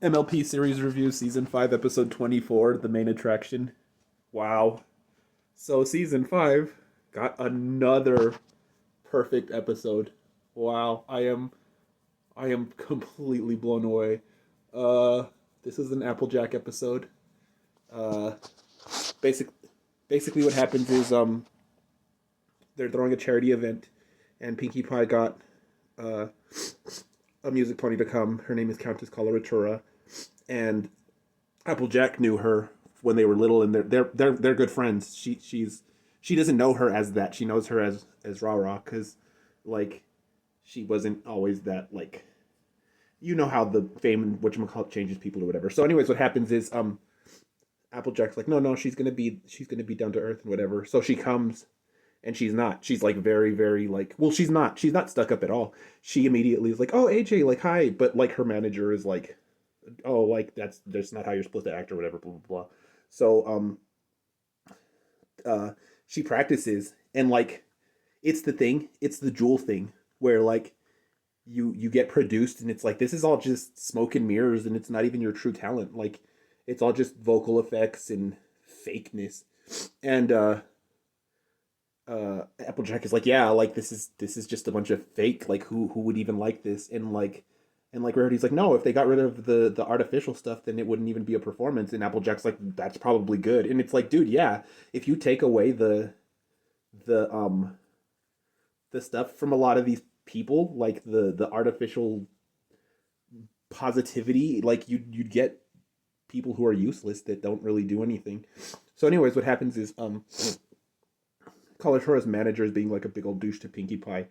MLP series review, season 5, episode 24, the main attraction. Wow. So season 5 got another perfect episode. Wow. I am completely blown away. Uh this is an Applejack episode. Uh basic Basically what happens is they're throwing a charity event and Pinkie Pie got uh a music pony to come. Her name is Countess Coloratura, and Applejack knew her when they were little, and they're good friends. She doesn't know her as that. She knows her as Rah Rah, because like she wasn't always that, like, you know how the fame and whatchamacallit changes people or whatever. So anyways, what happens is Applejack's like, no, she's gonna be down to earth and whatever. So she comes, and she's not. She's like very, very, like, well, she's not stuck up at all. She immediately is like, oh, AJ, like, hi, but like her manager is like, oh, like that's not how you're supposed to act or whatever, blah blah blah. So uh she practices, and like it's the Jewel thing, where like you get produced, and it's like this is all just smoke and mirrors, and it's not even your true talent. Like it's all just vocal effects and fakeness. And Applejack is like, yeah, like this is just a bunch of fake. Like who would even like this? And Rarity's like, no, if they got rid of the artificial stuff, then it wouldn't even be a performance. And Applejack's like, that's probably good. And it's like, dude, yeah, if you take away the the stuff from a lot of these people, like the artificial positivity, like you'd get people who are useless that don't really do anything. So, anyways, what happens is Cauliflora's manager is being like a big old douche to Pinkie Pie,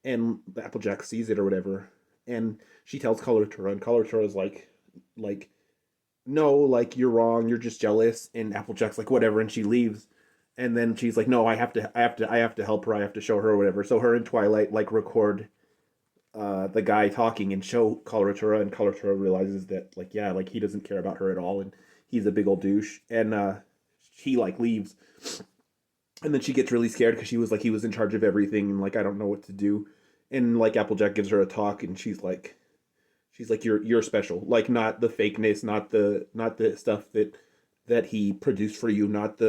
and Applejack sees it or whatever, and she tells Coloratura, and Coloratura's like, no, like you're wrong, you're just jealous, and Applejack's like, whatever, and she leaves, and then she's like, no, I have to help her, I have to show her or whatever. So her and Twilight like record the guy talking and show Coloratura, and Coloratura realizes that, like, yeah, like he doesn't care about her at all, and he's a big old douche, and he like leaves, and then she gets really scared because she was like, he was in charge of everything, and like I don't know what to do. And like Applejack gives her a talk, and she's like, you're special, like not the fakeness, not the stuff that he produced for you, not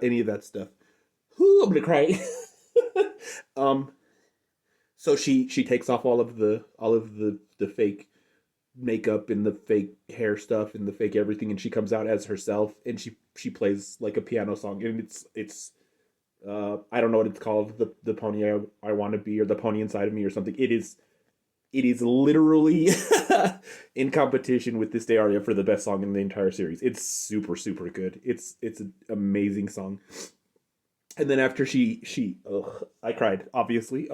any of that stuff. Ooh, I'm gonna cry. um so she takes off all of the fake makeup and the fake hair stuff and the fake everything, and she comes out as herself, and she plays like a piano song, and it's I don't know what it's called, the pony I want to be, or the pony inside of me, or something. It is literally in competition with This Day Aria for the best song in the entire series. It's super super good. It's an amazing song. And then after she ugh, I cried, obviously.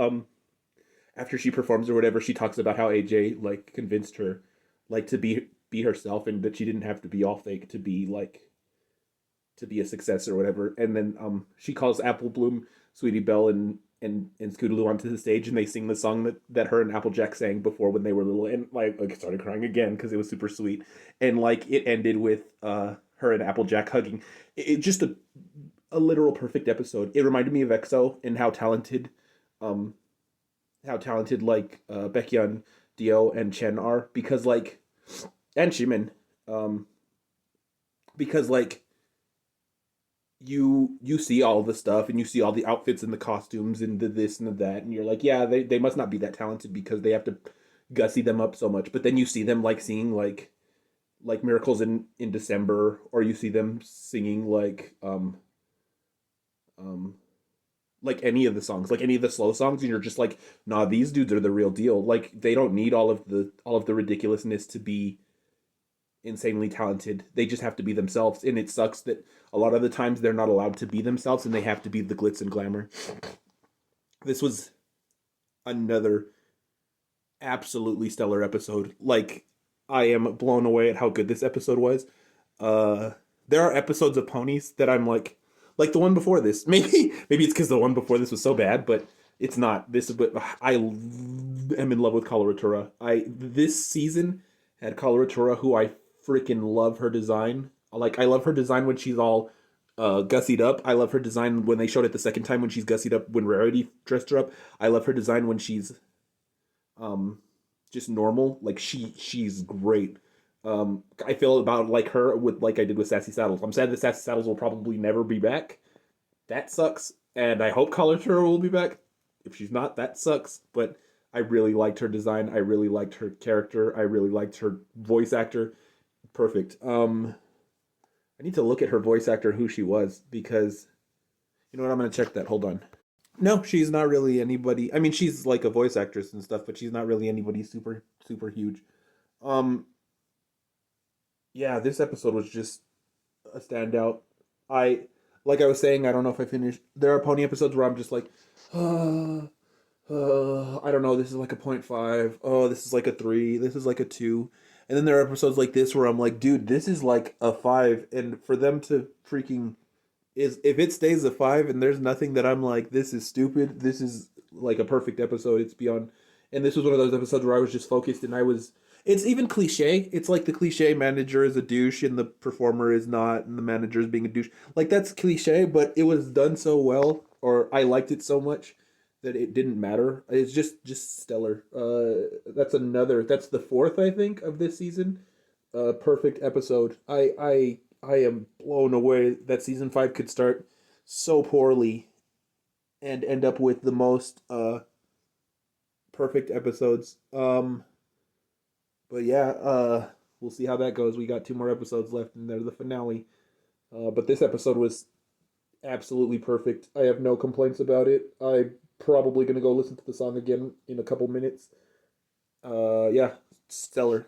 After she performs or whatever, she talks about how AJ like convinced her like to be herself, and that she didn't have to be all fake to be a success or whatever. And then she calls Apple Bloom, Sweetie Belle, and Scootaloo onto the stage, and they sing the song that her and Applejack sang before when they were little, and like started crying again because it was super sweet. And like it ended with her and Applejack hugging. It just a literal perfect episode. It reminded me of EXO and um how talented like Baekhyun, Dio, and Chen are, because like, and Jimin, um because like you see all the stuff, and you see all the outfits and the costumes and the this and the that, and you're like, yeah, they must not be that talented because they have to gussy them up so much. But then you see them like singing like Miracles in December, or you see them singing um like any of the songs, like any of the slow songs, and you're just like, nah, these dudes are the real deal. Like they don't need all of the ridiculousness to be insanely talented. They just have to be themselves, and it sucks that a lot of the times they're not allowed to be themselves, and they have to be the glitz and glamour. This was another absolutely stellar episode. Like I am blown away at how good this episode was. Uh there are episodes of ponies that I'm like the one before this. Maybe it's because the one before this was so bad, but it's not. But I am in love with Coloratura. I This season had Coloratura, who I freaking love her design. Like I love her design when she's all gussied up. I love her design when they showed it the second time when she's gussied up, when Rarity dressed her up. I love her design when she's um just normal. Like she's great. I feel about like her with like I did with Sassy Saddles. I'm sad that Sassy Saddles will probably never be back. That sucks. And I hope Color Turtle will be back. If she's not, that sucks. But I really liked her design. I really liked her character. I really liked her voice actor. Perfect. I need to look at her voice actor who she was because you know what? I'm gonna check that. Hold on. No, she's not really anybody. I mean, she's like a voice actress and stuff, but she's not really anybody super huge. Um, yeah, this episode was just a standout. I like I was saying, I don't know if I finished. There are pony episodes where I'm just like, I don't know. This is like a point 0.5. Oh, this is like a 3. This is like a 2. And then there are episodes like this where I'm like, dude, this is like a 5. And for them to freaking is if it stays a 5 and there's nothing that I'm like, this is stupid. This is like a perfect episode. It's beyond. And this was one of those episodes where I was just focused and I was. It's even cliche. It's like the cliche manager is a douche and the performer is not, and the manager is being a douche. Like that's cliche, but it was done so well, or I liked it so much that it didn't matter. It's just stellar. That's another. That's the fourth I think of this season. Perfect episode. I am blown away that season 5 could start so poorly and end up with the most perfect episodes. But yeah, we'll see how that goes. We got 2 more episodes left, and they're the finale. But this episode was absolutely perfect. I have no complaints about it. I'm probably gonna go listen to the song again in a couple minutes. Yeah, stellar.